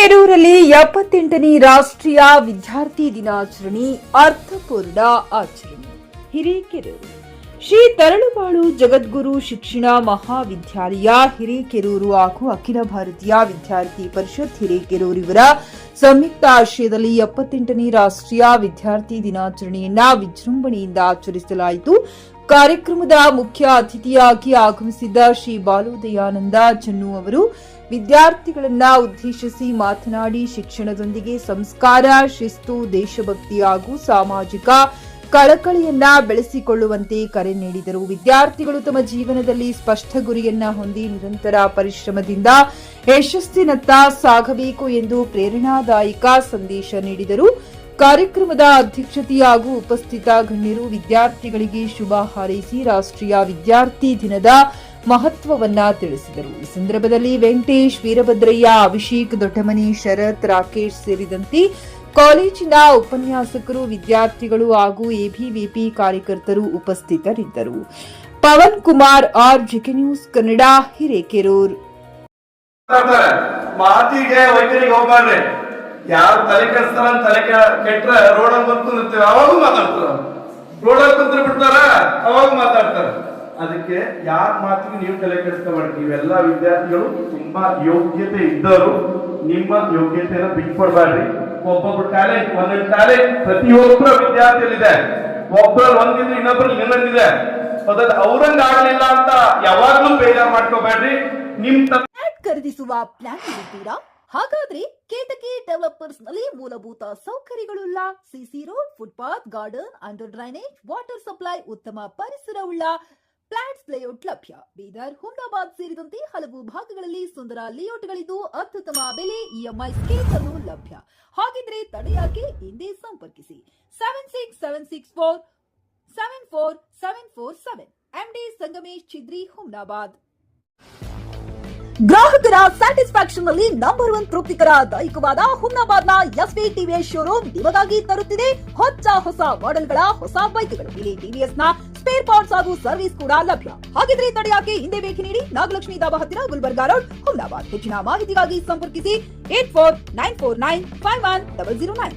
ಹಿರೇಕೆರೂರಲ್ಲಿ 78ನೇ ರಾಷ್ಟ್ರೀಯ ವಿದ್ಯಾರ್ಥಿ ದಿನಾಚರಣೆ ಅರ್ಥಪೂರ್ಣ ಆಚರಣೆ. ಹಿರೇಕೆರೂರು ಶ್ರೀ ತರಳುಬಾಳು ಜಗದ್ಗುರು ಶಿಕ್ಷಣ ಮಹಾವಿದ್ಯಾಲಯ ಹಿರೇಕೆರೂರು ಹಾಗೂ ಅಖಿಲ ಭಾರತೀಯ ವಿದ್ಯಾರ್ಥಿ ಪರಿಷತ್ ಹಿರೇಕೆರೂರು ಇವರ ಸಂಯುಕ್ತ ಆಶ್ರಯದಲ್ಲಿ 78ನೇ ರಾಷ್ಟ್ರೀಯ ವಿದ್ಯಾರ್ಥಿ ದಿನಾಚರಣೆಯನ್ನ ವಿಜೃಂಭಣೆಯಿಂದ ಆಚರಿಸಲಾಯಿತು. ಕಾರ್ಯಕ್ರಮದ ಮುಖ್ಯ ಅತಿಥಿಯಾಗಿ ಆಗಮಿಸಿದ್ದ ಶ್ರೀ ಬಾಲು ದಯಾನಂದ ಜನ್ನು ಅವರು ವಿದ್ಯಾರ್ಥಿಗಳನ್ನ ಉದ್ದೇಶಿಸಿ ಮಾತನಾಡಿ ಶಿಕ್ಷಣದೊಂದಿಗೆ ಸಂಸ್ಕಾರ, ಶಿಸ್ತು, ದೇಶಭಕ್ತಿ ಹಾಗೂ ಸಾಮಾಜಿಕ ಕಳಕಳಿಯನ್ನ ಬೆಳೆಸಿಕೊಳ್ಳುವಂತೆ ಕರೆ ನೀಡಿದರು. ವಿದ್ಯಾರ್ಥಿಗಳು ತಮ್ಮ ಜೀವನದಲ್ಲಿ ಸ್ಪಷ್ಟ ಗುರಿಯನ್ನ ಹೊಂದಿ ನಿರಂತರ ಪರಿಶ್ರಮದಿಂದ ಯಶಸ್ಸಿನತ್ತ ಸಾಗಬೇಕು ಎಂದು ಪ್ರೇರಣಾದಾಯಕ ಸಂದೇಶ ನೀಡಿದರು. ಕಾರ್ಯಕ್ರಮದ ಅಧ್ಯಕ್ಷತೆ ಹಾಗೂ ಉಪಸ್ಥಿತ ಗಣ್ಯರು ವಿದ್ಯಾರ್ಥಿಗಳಿಗೆ ಶುಭ ಹಾರೈಸಿ ರಾಷ್ಟ್ರೀಯ ವಿದ್ಯಾರ್ಥಿ ದಿನದ ಮಹತ್ವವನ್ನ ತಿಳಿಸಿದರು. ಈ ಸಂದರ್ಭದಲ್ಲಿ ವೆಂಕಟೇಶ್, ವೀರಭದ್ರಯ್ಯ, ಅಭಿಷೇಕ್, ದೊಡ್ಡಮನಿ, ಶರತ್, ರಾಕೇಶ್ ಸೇರಿದಂತೆ ಕಾಲೇಜಿನ ಉಪನ್ಯಾಸಕರು, ವಿದ್ಯಾರ್ಥಿಗಳು ಹಾಗೂ ಎಬಿವಿಪಿ ಕಾರ್ಯಕರ್ತರು ಉಪಸ್ಥಿತರಿದ್ದರು. Pavan Kumar, R GK news Kannada, Hirekerur. ಮಾತಿಗೆ ವೈದ್ಯರಿಗೆ ಹೋಗ್ಬಾರ್ರಿ. ಯಾರು ತಲೆ ಕೆಡಿಸ್ತಾರ ತಲೆ ಕೆಟ್ರ ರೋಡಲ್ಲಿ ಬಂತು ನಿಂತೀವಿ ಅವಾಗ ಮಾತಾಡ್ತಾರ, ರೋಡಲ್ಲಿ ಕುಂತ್ರ ಬಿಡ್ತಾರ ಅವಾಗ ಮಾತಾಡ್ತಾರ. ಅದಕ್ಕೆ ಯಾರ ಮಾತಿಗೆ ನೀವು ತಲೆ ಕೆಡಿಸ್ಕೊಬೇಡಿ. ನೀವೆಲ್ಲ ವಿದ್ಯಾರ್ಥಿಗಳು ತುಂಬಾ ಯೋಗ್ಯತೆ ಇದ್ದವರು, ನಿಮ್ಮ ಯೋಗ್ಯತೆಯನ್ನು ಬಿಟ್ಕೊಡ್ಬೇಡ್ರಿ. ಒಬ್ಬೊಬ್ರು ಟ್ಯಾಲೆಂಟ್, ಒಂದೊಂದು ಟ್ಯಾಲೆಂಟ್ ಪ್ರತಿಯೊಬ್ಬರ ವಿದ್ಯಾರ್ಥಿಯಲ್ಲಿದೆ. ಒಬ್ಬರಲ್ಲಿ ಒಂದಿದ್ರೆ ಇನ್ನೊಬ್ರಲ್ಲಿ ಇನ್ನೊಂದಿದೆ. ಅವ್ರಂಗ ಆಗಲಿಲ್ಲ ಅಂತ ಯಾವಾಗ್ಲೂ ಬೇಜಾರು ಮಾಡ್ಕೋಬೇಡ್ರಿ. ನಿಮ್ ಖರೀದಿಸುವ ಪ್ಲಾನ್ ಇದ್ದೀರಾ? ಹಾಗಾದ್ರೆ ಕೇತಕಿ ಡೆವಲಪರ್ಸ್ ನಲ್ಲಿ ಮೂಲಭೂತ ಸೌಕರ್ಯಗಳುಳ್ಳ CC road, footpath, garden, under drainage, water supply, ಉತ್ತಮ ಪರಿಸರವುಳ್ಳ ಫ್ಲಾಟ್ಸ್ ಲೇಔಟ್ ಲಭ್ಯ. ಬೀದರ್, ಹುಮ್ನಾಬಾದ್ ಸೇರಿದಂತೆ ಹಲವು ಭಾಗಗಳಲ್ಲಿ ಸುಂದರ ಲೇಔಟ್ಗಳಿದ್ದು ಅತ್ಯುತ್ತಮ ಬೆಲೆ, ಇಎಂಐ ಸ್ಕೀಮ್ಸ್ ಅನ್ನು ಲಭ್ಯ. ಹಾಗಿದ್ರೆ ತಡೆಯಾಕೆ ಹಿಂದೆ ಸಂಪರ್ಕಿಸಿ 7664744747 ಎಂಡಿ ಸಂಗಮೇಶ್ ಚಿದ್ರಿ, ಹುಮ್ನಾಬಾದ್. ಗ್ರಾಹಕರ ಸ್ಯಾಟಿಸ್ಫ್ಯಾಕ್ಷನ್ ನಲ್ಲಿ ನಂಬರ್ 1 ತೃಪ್ತಿಕರ ದೈಹಿಕವಾದ ಹುಮ್ನಾಬಾದ್ನ ಎಸ್ವಿ ಟಿವಿಎಸ್ ಶೋರೂಮ್ ನಿಮಗಾಗಿ ತರುತ್ತಿದೆ ಹೊಸ ಮಾಡೆಲ್ಗಳ ಹೊಸ ಬೈಕ್ಗಳು. ಇಲ್ಲಿ ಟಿವಿಎಸ್ ನ ಸ್ಪೇರ್ ಪಾರ್ಟ್ಸ್ ಹಾಗೂ ಸರ್ವಿಸ್ ಕೂಡ ಲಭ್ಯ. ಹಾಗಿದ್ರೆ ತಡೆಯಾಕೆ ಹಿಂದೆ ಭೇಟಿ ನೀಡಿ ನಾಗಲಕ್ಷ್ಮಿ ದಾಬಾ ಹತ್ತಿರ, ಗುಲ್ಬರ್ಗಾ ರೋಡ್, ಹುಮ್ನಾಬಾದ್. ಹೆಚ್ಚಿನ ಮಾಹಿತಿಗಾಗಿ ಸಂಪರ್ಕಿಸಿ 8494951009.